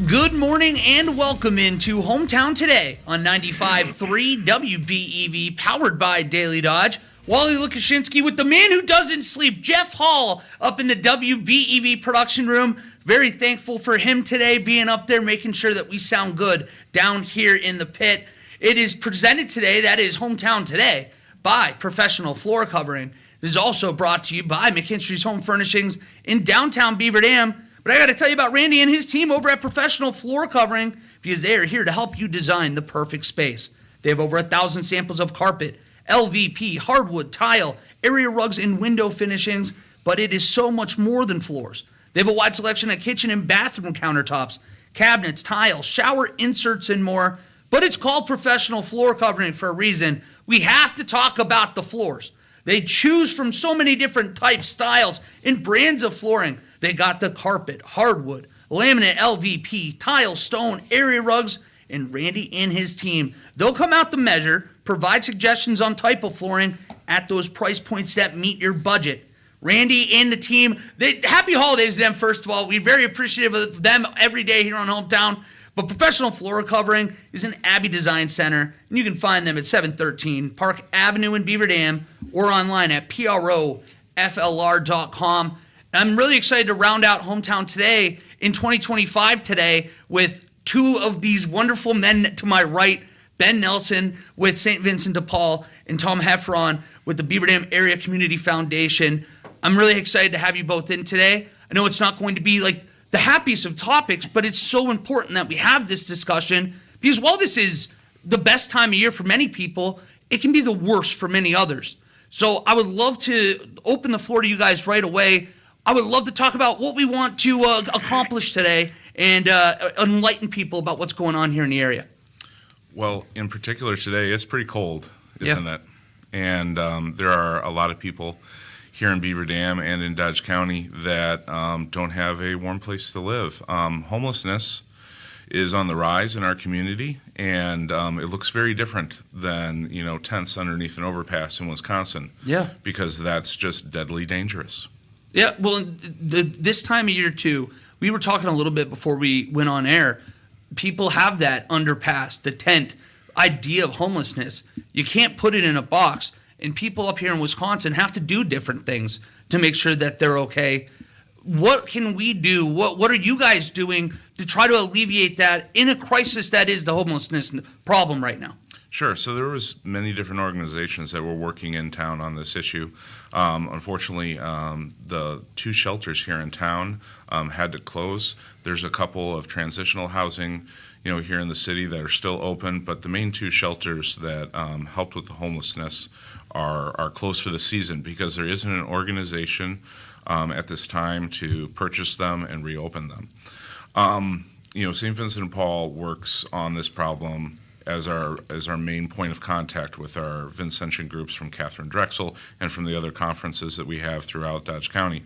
Good morning and welcome into Hometown Today on 95.3 WBEV, powered by Daily Dodge. Wally Lukashinsky with the man who doesn't sleep, Jeff Hall, up in the WBEV production room. Very thankful for him today being up there, making sure that we sound good down here in the pit. It is presented today, that is Hometown Today, by Professional Floor Covering. It is also brought to you by McKinstry's Home Furnishings in downtown Beaver Dam. But I got to tell you about Randy and his team over at Professional Floor Covering, because they are here to help you design the perfect space. They have over 1,000 samples of carpet, LVP, hardwood, tile, area rugs, and window finishings, but it is so much more than floors. They have a wide selection of kitchen and bathroom countertops, cabinets, tiles, shower inserts, and more. But it's called Professional Floor Covering for a reason. We have to talk about the floors. They choose from so many different types, styles, and brands of flooring. They got the carpet, hardwood, laminate, LVP, tile, stone, area rugs, and Randy and his team, they'll come out to measure, provide suggestions on type of flooring at those price points that meet your budget. Randy and the team, happy holidays to them, first of all. We're very appreciative of them every day here on Hometown. But Professional Floor Covering is an Abbey Design Center, and you can find them at 713 Park Avenue in Beaver Dam or online at proflr.com. I'm really excited to round out Hometown Today in 2025 today with two of these wonderful men to my right, Ben Nelson with St. Vincent de Paul and Tom Heffron with the Beaver Dam Area Community Foundation. I'm really excited to have you both in today. I know it's not going to be like the happiest of topics, but it's so important that we have this discussion because while this is the best time of year for many people, it can be the worst for many others. So I would love to open the floor to you guys right away. I would love to talk about what we want to accomplish today and enlighten people about what's going on here in the area. Well, in particular today, it's pretty cold, isn't it? And there are a lot of people here in Beaver Dam and in Dodge County that don't have a warm place to live. Homelessness is on the rise in our community, and it looks very different than, tents underneath an overpass in Wisconsin. Yeah. Because that's just deadly dangerous. Yeah, well, this time of year, too, we were talking a little bit before we went on air. People have that underpass, the tent idea of homelessness. You can't put it in a box, and people up here in Wisconsin have to do different things to make sure that they're okay. What can we do? What are you guys doing to try to alleviate that in a crisis that is the homelessness problem right now? Sure. So there was many different organizations that were working in town on this issue. Unfortunately, the two shelters here in town had to close. There's a couple of transitional housing, here in the city that are still open, but the main two shelters that helped with the homelessness are closed for the season because there isn't an organization at this time to purchase them and reopen them. St. Vincent de Paul works on this problem as our main point of contact with our Vincentian groups from Catherine Drexel and from the other conferences that we have throughout Dodge County.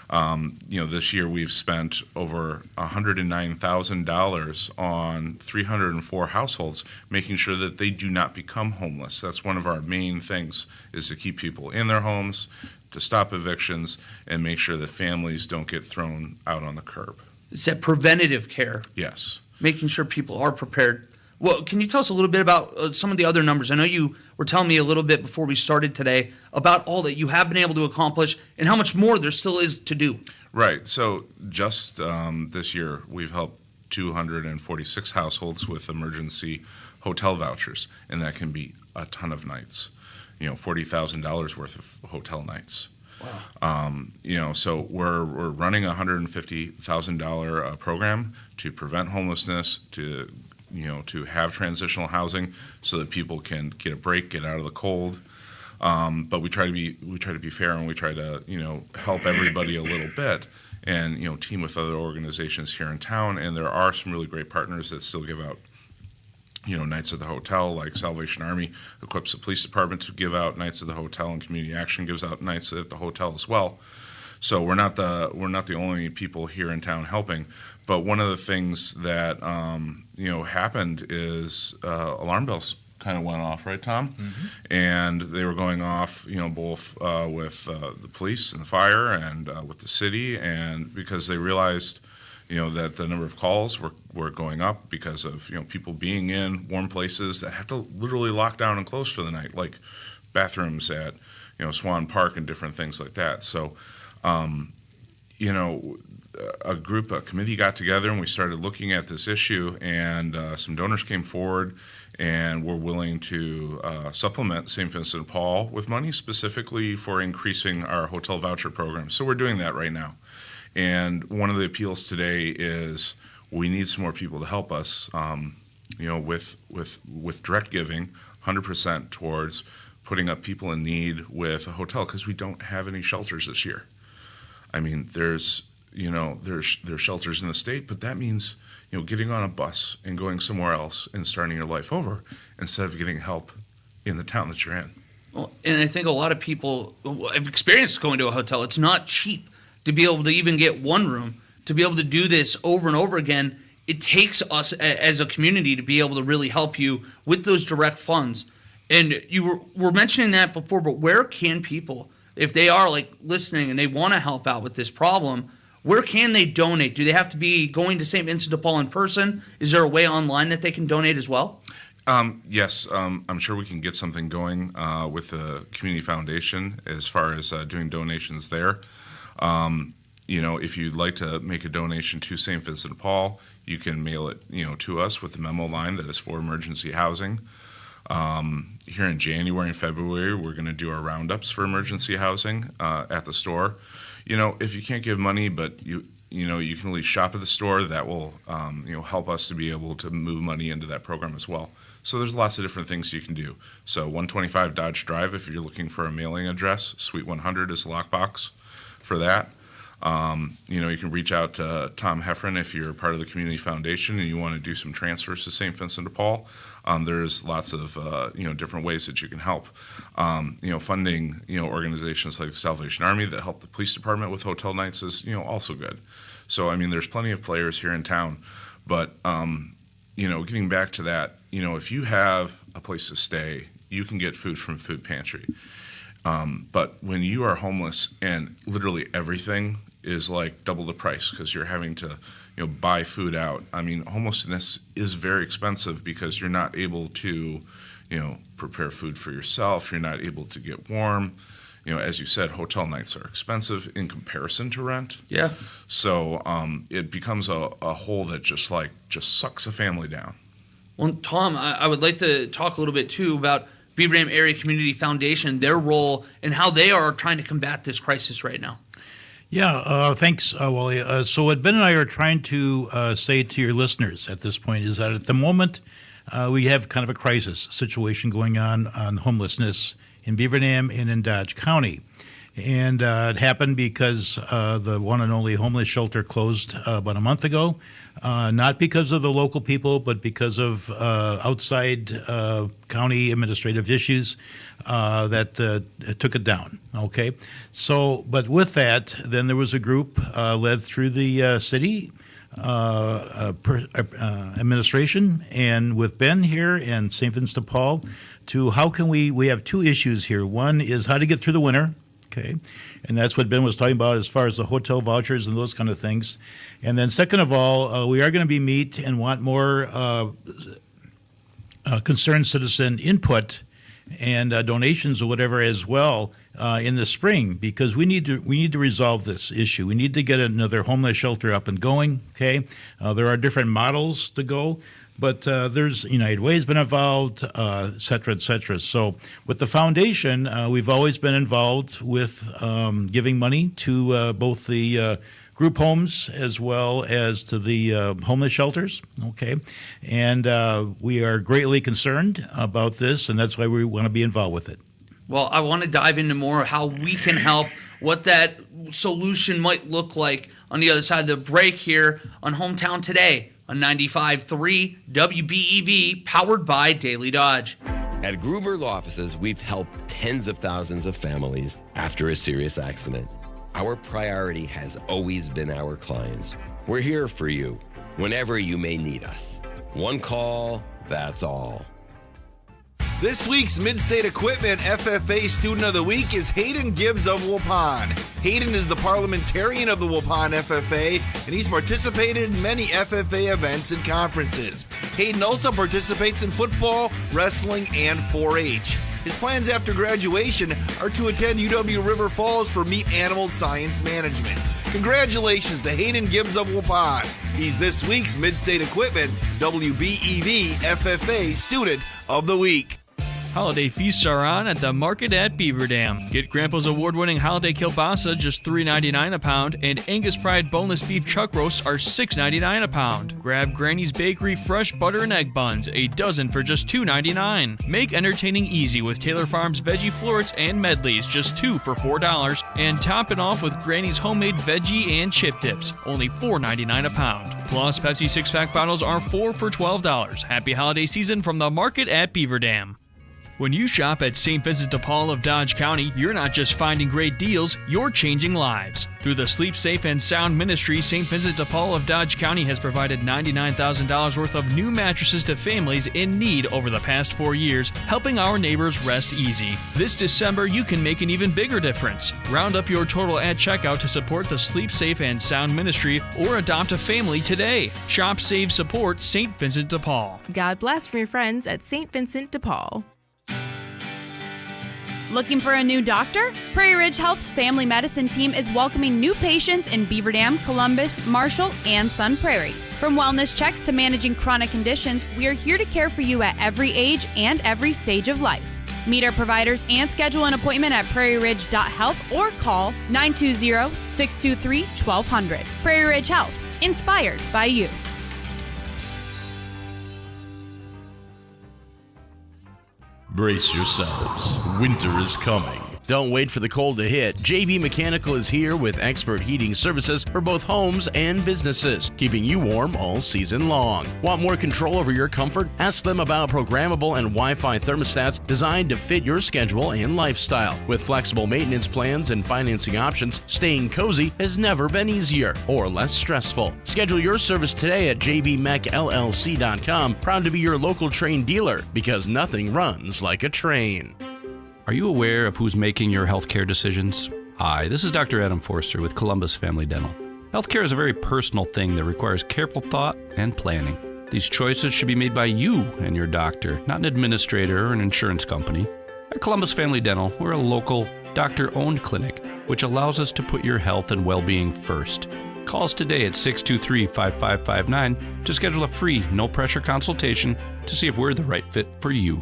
This year we've spent over $109,000 on 304 households, making sure that they do not become homeless. That's one of our main things, is to keep people in their homes, to stop evictions, and make sure that families don't get thrown out on the curb. It's that preventative care. Yes. Making sure people are prepared. Well, can you tell us a little bit about some of the other numbers? I know you were telling me a little bit before we started today about all that you have been able to accomplish and how much more there still is to do. Right. So just this year, we've helped 246 households with emergency hotel vouchers, and that can be a ton of nights, $40,000 worth of hotel nights. Wow. So we're running a $150,000 program to prevent homelessness, to have transitional housing so that people can get a break, get out of the cold. But we try to be fair, and we try to, help everybody a little bit and, team with other organizations here in town. And there are some really great partners that still give out, nights at the hotel, like Salvation Army equips the police department to give out nights at the hotel, and Community Action gives out nights at the hotel as well. So we're not the only people here in town helping. But one of the things that happened is alarm bells kind of went off, right, Tom? Mm-hmm. And they were going off, both with the police and the fire and with the city, and because they realized, that the number of calls were going up because of, people being in warm places that have to literally lock down and close for the night, like bathrooms at, Swan Park and different things like that. So, a committee got together and we started looking at this issue, and some donors came forward and were willing to supplement St. Vincent de Paul with money specifically for increasing our hotel voucher program. So we're doing that right now. And one of the appeals today is we need some more people to help us, with direct giving, 100% towards putting up people in need with a hotel, because we don't have any shelters this year. I mean, there's shelters in the state, but that means, getting on a bus and going somewhere else and starting your life over instead of getting help in the town that you're in. Well, and I think a lot of people have experienced going to a hotel. It's not cheap to be able to even get one room, to be able to do this over and over again. It takes us as a community to be able to really help you with those direct funds. And you were mentioning that before, but where can people, if they are listening and they want to help out with this problem, where can they donate? Do they have to be going to St. Vincent de Paul in person? Is there a way online that they can donate as well? Yes, I'm sure we can get something going with the community foundation as far as doing donations there. If you'd like to make a donation to St. Vincent de Paul, you can mail it, to us with the memo line that is for emergency housing. Here in January and February, we're going to do our roundups for emergency housing at the store. If you can't give money, but you can at least shop at the store, that will help us to be able to move money into that program as well. So there's lots of different things you can do. So 125 Dodge Drive, if you're looking for a mailing address, Suite 100 is the lockbox for that. You can reach out to Tom Heffron if you're part of the community foundation and you want to do some transfers to St. Vincent de Paul. There's lots of different ways that you can help. Funding organizations like the Salvation Army that help the police department with hotel nights is also good. So there's plenty of players here in town, but getting back to that, if you have a place to stay, you can get food from food pantry. But when you are homeless and literally everything is double the price because you're having to, buy food out. Homelessness is very expensive because you're not able to, prepare food for yourself. You're not able to get warm. As you said, hotel nights are expensive in comparison to rent. Yeah. So it becomes a hole that just sucks a family down. Well, Tom, I would like to talk a little bit too about Beaver Dam Area Community Foundation, their role, and how they are trying to combat this crisis right now. Yeah, thanks, Wally. So what Ben and I are trying to say to your listeners at this point is that at the moment we have kind of a crisis situation going on homelessness in Beaver Dam and in Dodge County. And it happened because the one and only homeless shelter closed about a month ago, not because of the local people, but because of outside county administrative issues that took it down. Okay, so but with that, then there was a group led through the city administration and with Ben here and St. Vincent de Paul to how can we have two issues here. One is how to get through the winter. Okay, and that's what Ben was talking about as far as the hotel vouchers and those kind of things. And then second of all, we are going to be meet and want more concerned citizen input and donations or whatever as well in the spring, because we need to resolve this issue. We need to get another homeless shelter up and going. Okay, there are different models to go. But there's United Way's been involved, et cetera, et cetera. So with the foundation, we've always been involved with giving money to both the group homes as well as to the homeless shelters, okay? And we are greatly concerned about this, and that's why we want to be involved with it. Well, I want to dive into more how we can help, what that solution might look like on the other side of the break here on Hometown Today on 95.3 WBEV, powered by Daily Dodge. At Gruber Law Offices, we've helped tens of thousands of families after a serious accident. Our priority has always been our clients. We're here for you whenever you may need us. One call, that's all. This week's Mid-State Equipment FFA Student of the Week is Hayden Gibbs of Waupun. Hayden is the parliamentarian of the Waupun FFA, and he's participated in many FFA events and conferences. Hayden also participates in football, wrestling, and 4-H. His plans after graduation are to attend UW River Falls for Meat Animal Science Management. Congratulations to Hayden Gibbs of Waupun. He's this week's Mid-State Equipment WBEV FFA Student of the Week. Holiday feasts are on at the market at Beaver Dam. Get Grandpa's award-winning holiday kielbasa just $3.99 a pound, and Angus Pride boneless beef chuck roasts are $6.99 a pound. Grab Granny's Bakery fresh butter and egg buns, a dozen for just $2.99. Make entertaining easy with Taylor Farms veggie florets and medleys, just 2 for $4, and top it off with Granny's homemade veggie and chip dips, only $4.99 a pound. Plus, Pepsi 6-pack bottles are 4 for $12. Happy holiday season from the market at Beaver Dam. When you shop at St. Vincent de Paul of Dodge County, you're not just finding great deals, you're changing lives. Through the Sleep Safe and Sound Ministry, St. Vincent de Paul of Dodge County has provided $99,000 worth of new mattresses to families in need over the past 4 years, helping our neighbors rest easy. This December, you can make an even bigger difference. Round up your total at checkout to support the Sleep Safe and Sound Ministry or adopt a family today. Shop, save, support St. Vincent de Paul. God bless from your friends at St. Vincent de Paul. Looking for a new doctor? Prairie Ridge Health's family medicine team is welcoming new patients in Beaver Dam, Columbus, Marshall, and Sun Prairie. From wellness checks to managing chronic conditions, we are here to care for you at every age and every stage of life. Meet our providers and schedule an appointment at prairieridge.health or call 920-623-1200. Prairie Ridge Health, inspired by you. Brace yourselves. Winter is coming. Don't wait for the cold to hit. JB Mechanical is here with expert heating services for both homes and businesses, keeping you warm all season long. Want more control over your comfort? Ask them about programmable and Wi-Fi thermostats designed to fit your schedule and lifestyle. With flexible maintenance plans and financing options, staying cozy has never been easier or less stressful. Schedule your service today at jbmechllc.com. Proud to be your local Train dealer, because nothing runs like a train. Are you aware of who's making your healthcare decisions? Hi, this is Dr. Adam Forster with Columbus Family Dental. Healthcare is a very personal thing that requires careful thought and planning. These choices should be made by you and your doctor, not an administrator or an insurance company. At Columbus Family Dental, we're a local, doctor-owned clinic, which allows us to put your health and well-being first. Call us today at 623-5559 to schedule a free, no-pressure consultation to see if we're the right fit for you.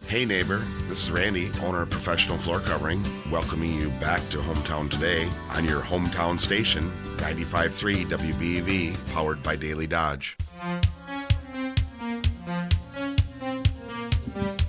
Hey neighbor, this is Randy, owner of Professional Floor Covering, welcoming you back to Hometown Today on your hometown station, 95.3 WBEV, powered by Daily Dodge.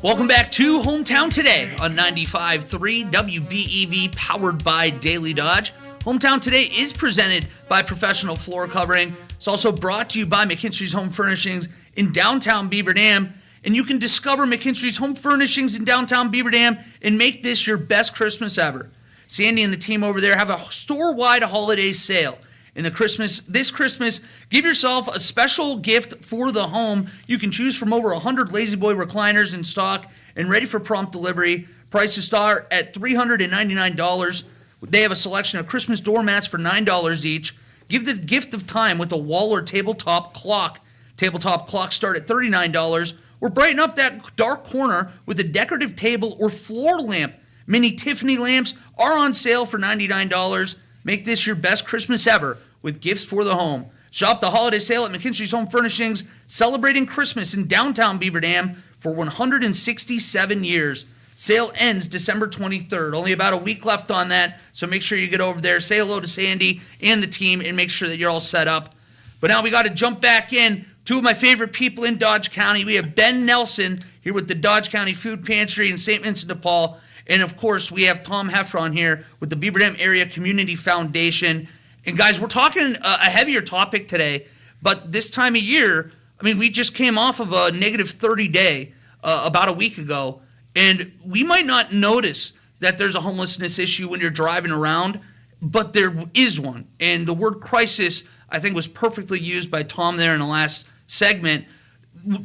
Welcome back to Hometown Today on 95.3 WBEV, powered by Daily Dodge. Hometown Today is presented by Professional Floor Covering. It's also brought to you by McKinstry's Home Furnishings in downtown Beaver Dam. And you can discover McKinstry's Home Furnishings in downtown Beaver Dam and make this your best Christmas ever. Sandy and the team over there have a store-wide holiday sale. And this Christmas, give yourself a special gift for the home. You can choose from over 100 Lazy Boy recliners in stock and ready for prompt delivery. Prices start at $399. They have a selection of Christmas doormats for $9 each. Give the gift of time with a wall or tabletop clock. Tabletop clocks start at $39. Or brighten up that dark corner with a decorative table or floor lamp. Mini Tiffany lamps are on sale for $99. Make this your best Christmas ever with gifts for the home. Shop the holiday sale at McKinstry's Home Furnishings, celebrating Christmas in downtown Beaver Dam for 167 years. Sale ends December 23rd. Only about a week left on that, so make sure you get over there. Say hello to Sandy and the team and make sure that you're all set up. But now we got to jump back in. Two of my favorite people in Dodge County. We have Ben Nelson here with the Dodge County Food Pantry in St. Vincent de Paul. And, of course, we have Tom Heffron here with the Beaver Dam Area Community Foundation. And, guys, we're talking a heavier topic today. But this time of year, I mean, we just came off of a negative 30 day about a week ago. And we might not notice that there's a homelessness issue when you're driving around, but there is one. And the word crisis, I think, was perfectly used by Tom there in the last segment.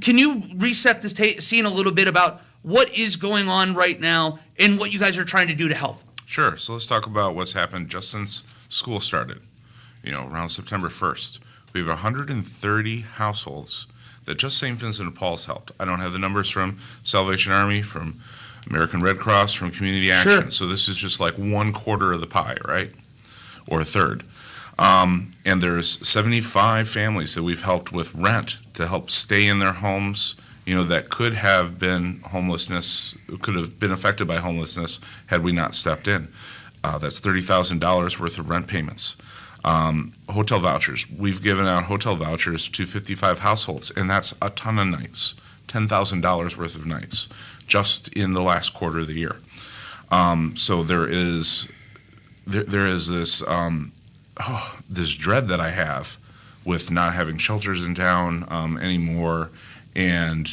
can you reset this scene a little bit about what is going on right now and what you guys are trying to do to help? Sure. So let's talk about what's happened just since school started, around September 1st. We have 130 households that just St. Vincent de Paul's helped. I don't have the numbers from Salvation Army, from American Red Cross, from Community Action. Sure. So this is just like 1/4 of the pie, right? Or a third. And there's 75 families that we've helped with rent to help stay in their homes, that could have been affected by homelessness had we not stepped in. That's $30,000 worth of rent payments. Hotel vouchers. We've given out hotel vouchers to 55 households, and that's a ton of nights, $10,000 worth of nights, just in the last quarter of the year. So there is this this dread that I have with not having shelters in town anymore, and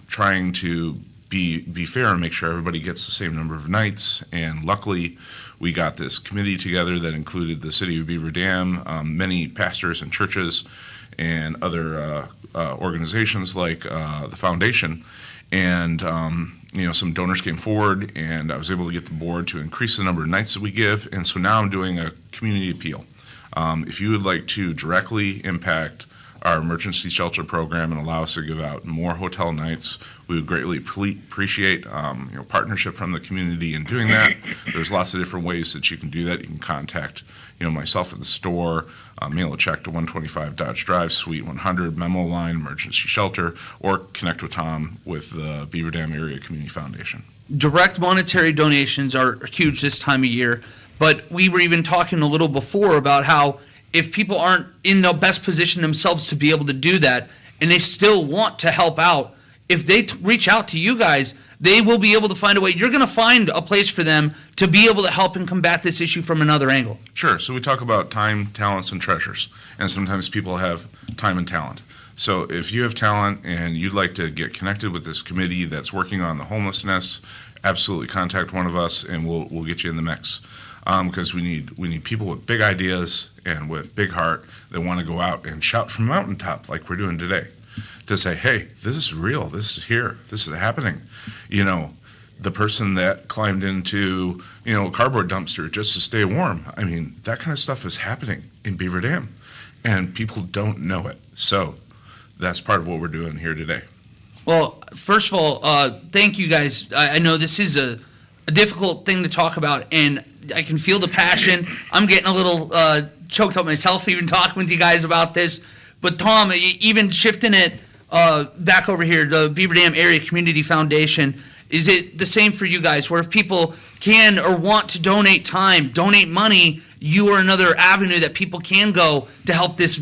trying to be fair and make sure everybody gets the same number of nights. And luckily, we got this committee together that included the city of Beaver Dam, many pastors and churches, and other organizations like the foundation. And some donors came forward, and I was able to get the board to increase the number of nights that we give. And so now I'm doing a community appeal. If you would like to directly impact our emergency shelter program and allow us to give out more hotel nights, we would greatly appreciate partnership from the community in doing that. There's lots of different ways that you can do that. You can contact myself at the store, mail a check to 125 Dodge Drive, Suite 100, memo line, emergency shelter, or connect with Tom with the Beaver Dam Area Community Foundation. Direct monetary donations are huge this time of year, but we were even talking a little before about how if people aren't in the best position themselves to be able to do that, and they still want to help out, if they reach out to you guys, they will be able to find a way. You're going to find a place for them to be able to help and combat this issue from another angle. Sure. So we talk about time, talents, and treasures. And sometimes people have time and talent. So if you have talent and you'd like to get connected with this committee that's working on the homelessness, absolutely contact one of us and we'll get you in the mix. Because we need people with big ideas and with big heart that want to go out and shout from a mountaintop like we're doing today, to say, hey, this is real, this is here, this is happening. The person that climbed into a cardboard dumpster just to stay warm, I mean, that kind of stuff is happening in Beaver Dam, and people don't know it. So that's part of what we're doing here today. Well, first of all, thank you guys. I know this is a difficult thing to talk about, and I can feel the passion. I'm getting a little choked up myself even talking with you guys about this. But Tom, even shifting it back over here, the Beaver Dam Area Community Foundation, is it the same for you guys, where if people can or want to donate time, donate money, you are another avenue that people can go to help this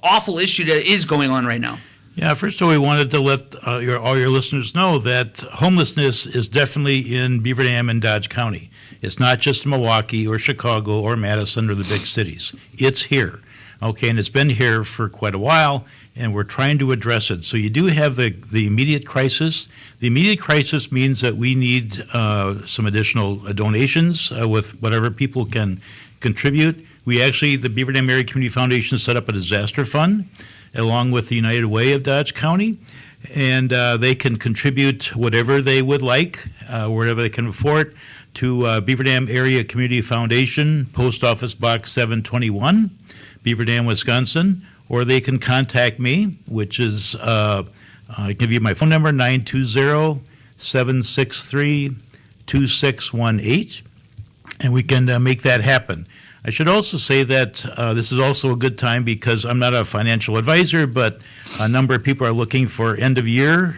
awful issue that is going on right now? Yeah, first of all, we wanted to let all your listeners know that homelessness is definitely in Beaver Dam and Dodge County. It's not just Milwaukee or Chicago or Madison or the big cities. It's here, okay, and it's been here for quite a while, and we're trying to address it. So you do have the immediate crisis. The immediate crisis means that we need some additional donations with whatever people can contribute. The Beaver Dam Area Community Foundation set up a disaster fund along with the United Way of Dodge County, and they can contribute whatever they would like, wherever they can afford, to Beaver Dam Area Community Foundation, Post Office Box 721, Beaver Dam, Wisconsin, or they can contact me, which is, I'll give you my phone number, 920-763-2618, and we can make that happen. I should also say that this is also a good time because I'm not a financial advisor, but a number of people are looking for end-of-year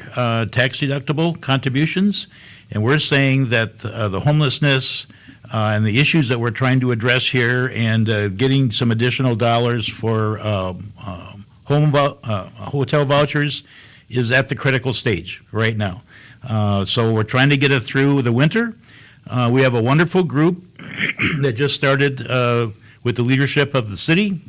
tax-deductible contributions, and we're saying that the homelessness and the issues that we're trying to address here and getting some additional dollars for hotel vouchers is at the critical stage right now. So we're trying to get it through the winter. We have a wonderful group that just started with the leadership of the city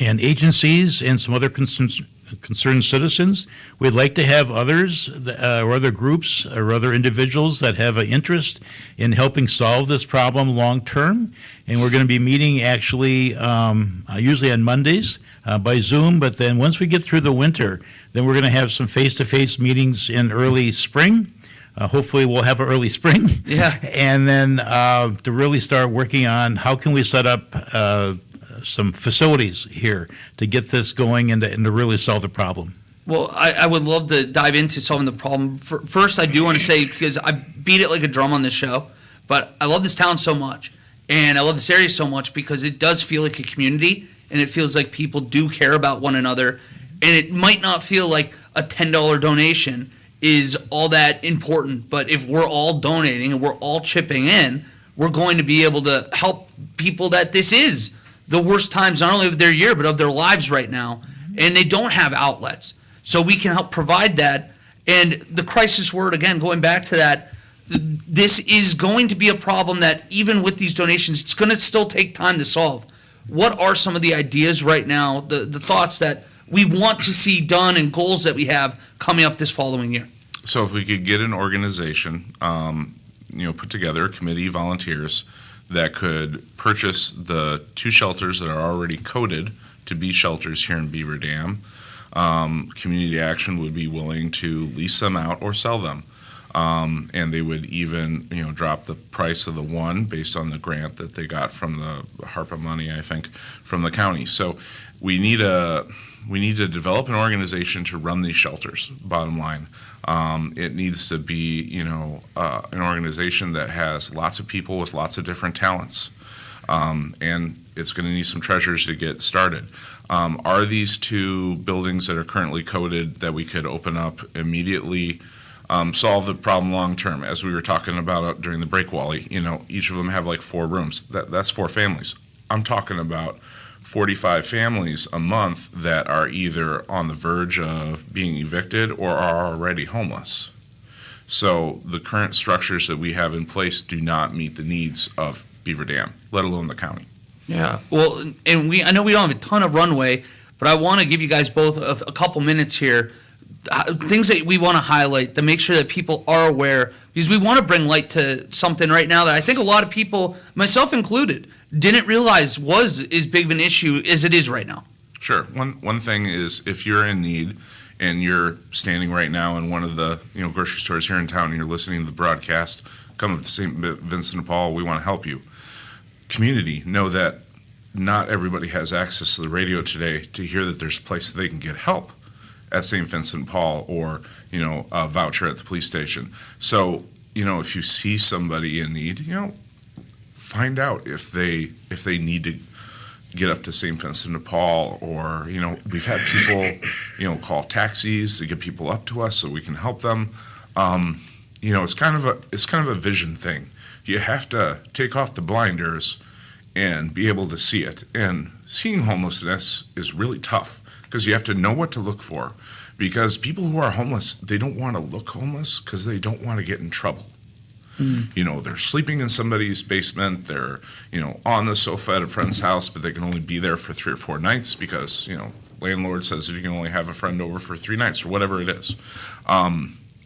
and agencies and some other concerned citizens. We'd like to have others or other groups or other individuals that have an interest in helping solve this problem long term. And we're going to be meeting actually usually on Mondays by Zoom. But then once we get through the winter, then we're going to have some face-to-face meetings in early spring. Hopefully we'll have an early spring. Yeah. And then to really start working on how can we set up some facilities here to get this going and to really solve the problem. Well, I would love to dive into solving the problem. First, I do want to say, because I beat it like a drum on this show, but I love this town so much, and I love this area so much because it does feel like a community, and it feels like people do care about one another, and it might not feel like a $10 donation is all that important, but if we're all donating and we're all chipping in, we're going to be able to help people that this is the worst times, not only of their year, but of their lives right now, and they don't have outlets. So we can help provide that. And the crisis word, again, going back to that, this is going to be a problem that even with these donations, it's going to still take time to solve. What are some of the ideas right now, the thoughts that we want to see done and goals that we have coming up this following year? So if we could get an organization, put together a committee, volunteers, that could purchase the 2 shelters that are already coded to be shelters here in Beaver Dam. Community Action would be willing to lease them out or sell them. And they would even, drop the price of the one based on the grant that they got from the HARPA money, I think, from the county. So we need to develop an organization to run these shelters, bottom line. It needs to be, an organization that has lots of people with lots of different talents. And it's going to need some treasures to get started. Are these 2 buildings that are currently coded that we could open up immediately, solve the problem long term? As we were talking about during the break, Wally, each of them have like 4 rooms. That's 4 families. I'm talking about 45 families a month that are either on the verge of being evicted or are already homeless. So the current structures that we have in place do not meet the needs of Beaver Dam, let alone the county. Yeah, well, and I know we don't have a ton of runway, but I want to give you guys both a couple minutes here, things that we want to highlight to make sure that people are aware, because we want to bring light to something right now that I think a lot of people, myself included, didn't realize was as big of an issue as it is right now. Sure. One thing is, if you're in need and you're standing right now in one of the grocery stores here in town and you're listening to the broadcast, come to St. Vincent de Paul, we want to help you. Community, know that not everybody has access to the radio today to hear that there's a place that they can get help at St. Vincent de Paul or, a voucher at the police station. So, if you see somebody in need, find out if they need to get up to St. Vincent de Paul, or, we've had people, call taxis to get people up to us so we can help them. It's kind of a vision thing. You have to take off the blinders and be able to see it. And seeing homelessness is really tough because you have to know what to look for. Because people who are homeless, they don't want to look homeless because they don't want to get in trouble. They're sleeping in somebody's basement, they're, on the sofa at a friend's house, but they can only be there for 3 or 4 nights because, landlord says that you can only have a friend over for 3 nights or whatever it is.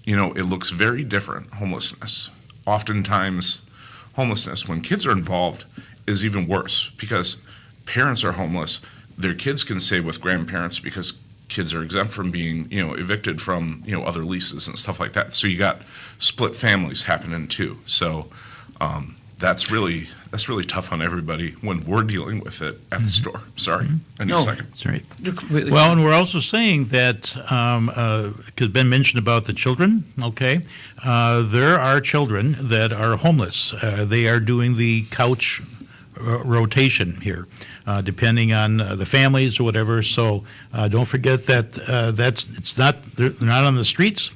It looks very different, homelessness. Oftentimes, homelessness, when kids are involved, is even worse because parents are homeless. Their kids can stay with grandparents because kids are exempt from being, evicted from, other leases and stuff like that. So you got split families happening too. So that's really tough on everybody when we're dealing with it at the store. Sorry, I need a second. That's right. You're completely Well, fine. and we're also saying that, because Ben mentioned about the children, okay? There are children that are homeless. They are doing the couch rotation here, depending on the families or whatever. So don't forget that they're not on the streets,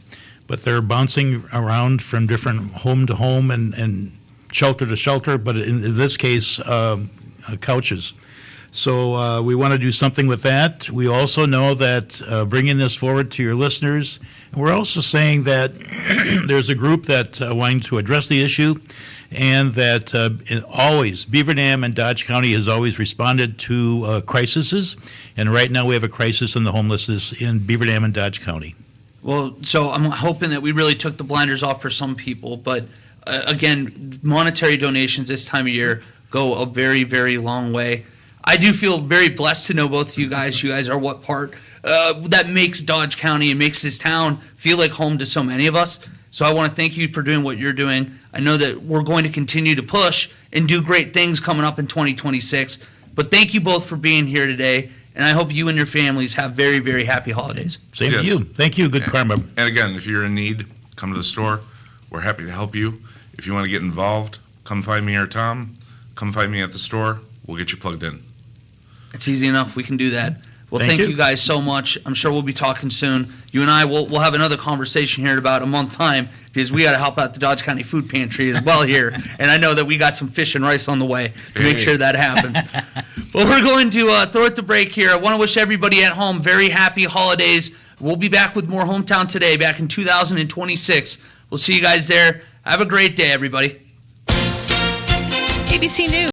but they're bouncing around from different home to home and shelter to shelter, but in this case, couches. So we want to do something with that. We also know that bringing this forward to your listeners, and we're also saying that there's a group that wanting to address the issue, and that always, Beaver Dam and Dodge County has always responded to crises, and right now we have a crisis in the homelessness in Beaver Dam and Dodge County. Well, so I'm hoping that we really took the blinders off for some people, but again, monetary donations this time of year go a very, very long way. I do feel very blessed to know both of you guys. You guys are what part that makes Dodge County and makes this town feel like home to so many of us. So I want to thank you for doing what you're doing. I know that we're going to continue to push and do great things coming up in 2026. But thank you both for being here today, and I hope you and your families have very, very happy holidays. Same to you. Thank you. Good karma. And again, if you're in need, come to the store. We're happy to help you. If you want to get involved, come find me or Tom. Come find me at the store. We'll get you plugged in. It's easy enough. We can do that. Well, thank you. you guys so much. I'm sure we'll be talking soon. You and I will have another conversation here in about a month time because we got to help out the Dodge County Food Pantry as well here. And I know that we got some fish and rice on the way to make sure that happens. Well, we're going to throw it to break here. I want to wish everybody at home very happy holidays. We'll be back with more Hometown Today back in 2026. We'll see you guys there. Have a great day, everybody. ABC News.